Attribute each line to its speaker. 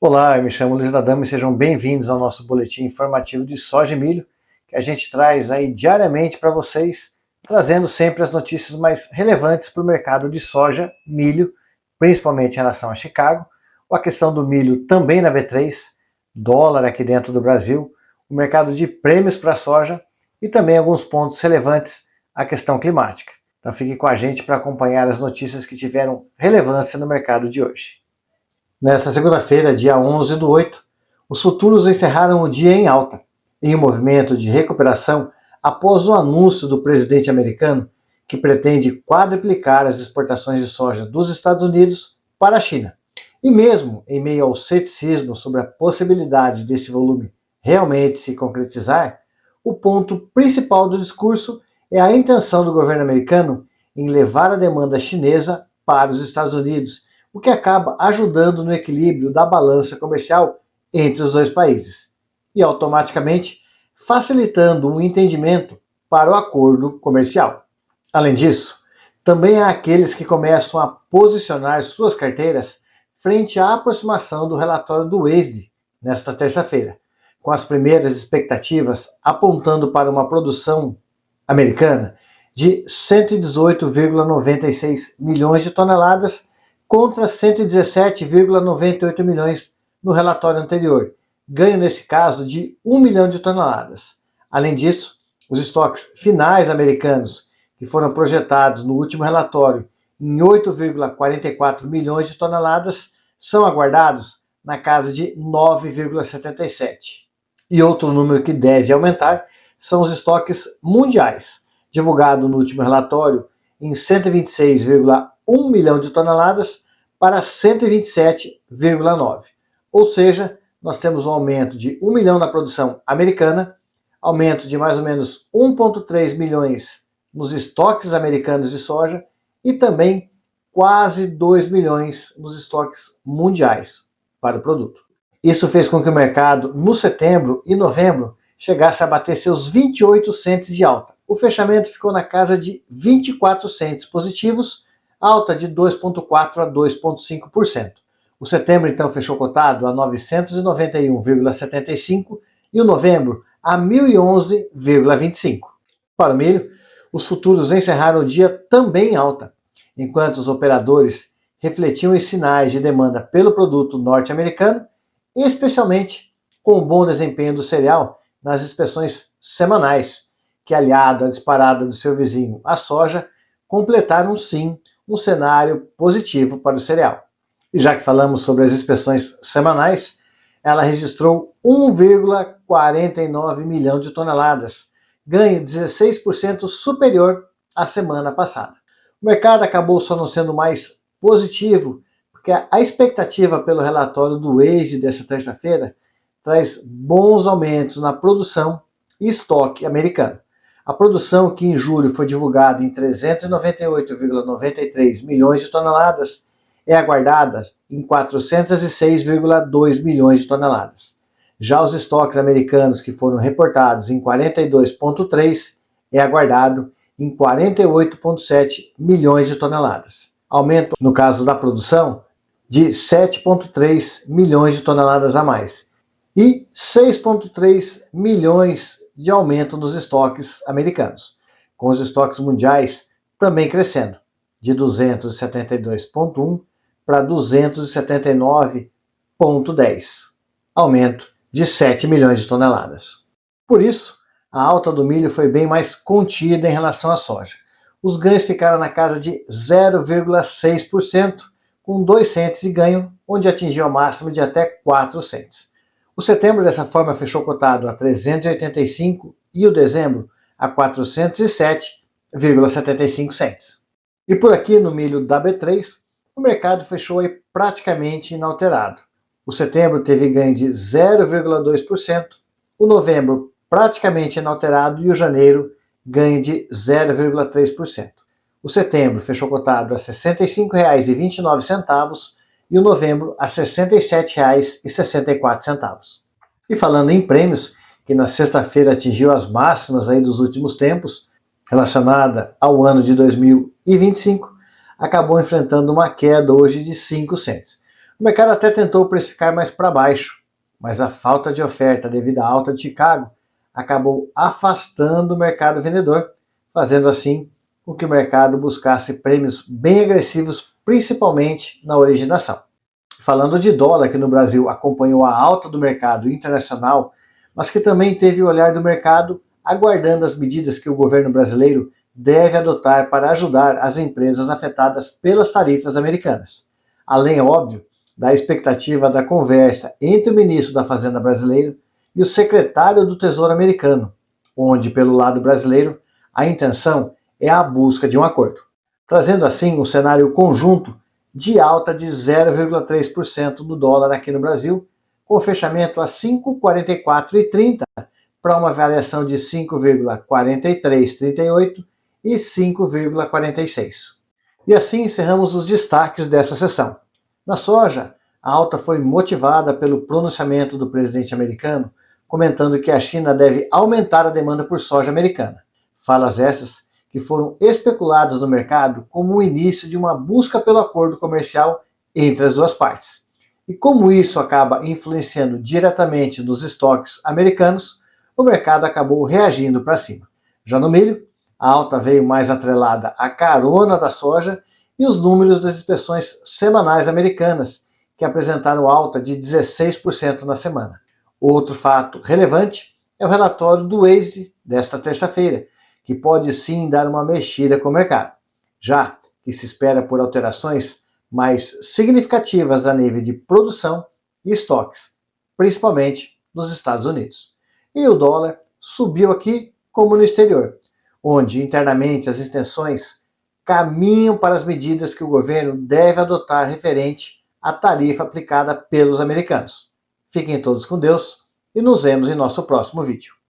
Speaker 1: Olá, eu me chamo Luiz Adamo e sejam bem-vindos ao nosso boletim informativo de soja e milho, que a gente traz aí diariamente para vocês, trazendo sempre as notícias mais relevantes para o mercado de soja, milho, principalmente em relação a Chicago, ou a questão do milho também na B3, dólar aqui dentro do Brasil, o mercado de prêmios para a soja e também alguns pontos relevantes à questão climática. Então fique com a gente para acompanhar as notícias que tiveram relevância no mercado de hoje. Nesta segunda-feira, dia 11/8, os futuros encerraram o dia em alta, em um movimento de recuperação após o anúncio do presidente americano que pretende quadruplicar as exportações de soja dos Estados Unidos para a China. E mesmo em meio ao ceticismo sobre a possibilidade desse volume realmente se concretizar, o ponto principal do discurso é a intenção do governo americano em levar a demanda chinesa para os Estados Unidos, o que acaba ajudando no equilíbrio da balança comercial entre os dois países e automaticamente facilitando um entendimento para o acordo comercial. Além disso, também há aqueles que começam a posicionar suas carteiras frente à aproximação do relatório do WASDE nesta terça-feira, com as primeiras expectativas apontando para uma produção americana de 118,96 milhões de toneladas contra 117,98 milhões no relatório anterior, ganho nesse caso de 1 milhão de toneladas. Além disso, os estoques finais americanos, que foram projetados no último relatório em 8,44 milhões de toneladas, são aguardados na casa de 9,77. E outro número que deve aumentar são os estoques mundiais, divulgado no último relatório em 126,1 milhão de toneladas para 127,9. Ou seja, nós temos um aumento de 1 milhão na produção americana, aumento de mais ou menos 1,3 milhões nos estoques americanos de soja e também quase 2 milhões nos estoques mundiais para o produto. Isso fez com que o mercado, no setembro e novembro, chegasse a bater seus 28 centes de alta. O fechamento ficou na casa de 24 centes positivos, alta de 2,4% a 2,5%. O setembro, então, fechou cotado a 991,75 e o novembro a 1.011,25. Para o milho, os futuros encerraram o dia também em alta, enquanto os operadores refletiam os sinais de demanda pelo produto norte-americano, especialmente com o bom desempenho do cereal nas inspeções semanais, que, aliado à disparada do seu vizinho, a soja, completaram sim um cenário positivo para o cereal. E já que falamos sobre as inspeções semanais, ela registrou 1,49 milhão de toneladas, ganho 16% superior à semana passada. O mercado acabou só não sendo mais positivo, porque a expectativa pelo relatório do WASDE dessa terça-feira traz bons aumentos na produção e estoque americano. A produção, que em julho foi divulgada em 398,93 milhões de toneladas, é aguardada em 406,2 milhões de toneladas. Já os estoques americanos, que foram reportados em 42,3, é aguardado em 48,7 milhões de toneladas. Aumento, no caso da produção, de 7,3 milhões de toneladas a mais e 6,3 milhões de aumento nos estoques americanos, com os estoques mundiais também crescendo, de 272,1 para 279,10, aumento de 7 milhões de toneladas. Por isso, a alta do milho foi bem mais contida em relação à soja. Os ganhos ficaram na casa de 0,6%, com 2 centes de ganho, onde atingiu a máxima de até 4 centes. O setembro, dessa forma, fechou cotado a 385 e o dezembro a 407,75 centes. E por aqui, no milho da B3, o mercado fechou aí praticamente inalterado. O setembro teve ganho de 0,2%, o novembro praticamente inalterado e o janeiro ganho de 0,3%. O setembro fechou cotado a R$ 65,29 e o novembro a R$ 67,64. E falando em prêmios, que na sexta-feira atingiu as máximas aí dos últimos tempos, relacionada ao ano de 2025, acabou enfrentando uma queda hoje de 5 centes. O mercado até tentou precificar mais para baixo, mas a falta de oferta devido à alta de Chicago acabou afastando o mercado vendedor, fazendo assim com que o mercado buscasse prêmios bem agressivos, principalmente na originação. Falando de dólar, que no Brasil acompanhou a alta do mercado internacional, mas que também teve o olhar do mercado aguardando as medidas que o governo brasileiro deve adotar para ajudar as empresas afetadas pelas tarifas americanas. Além, óbvio, da expectativa da conversa entre o ministro da Fazenda brasileiro e o secretário do Tesouro americano, onde, pelo lado brasileiro, a intenção é a busca de um acordo, trazendo assim um cenário conjunto de alta de 0,3% do dólar aqui no Brasil, com fechamento a 5,4430 para uma variação de 5,4338 e 5,46. E assim encerramos os destaques dessa sessão. Na soja, a alta foi motivada pelo pronunciamento do presidente americano, comentando que a China deve aumentar a demanda por soja americana. Falas essas que foram especuladas no mercado como o início de uma busca pelo acordo comercial entre as duas partes. E como isso acaba influenciando diretamente nos estoques americanos, o mercado acabou reagindo para cima. Já no milho, a alta veio mais atrelada à carona da soja e os números das inspeções semanais americanas, que apresentaram alta de 16% na semana. Outro fato relevante é o relatório do Waze desta terça-feira, que pode sim dar uma mexida com o mercado, já que se espera por alterações mais significativas a nível de produção e estoques, principalmente nos Estados Unidos. E o dólar subiu aqui como no exterior, onde internamente as extensões caminham para as medidas que o governo deve adotar referente à tarifa aplicada pelos americanos. Fiquem todos com Deus e nos vemos em nosso próximo vídeo.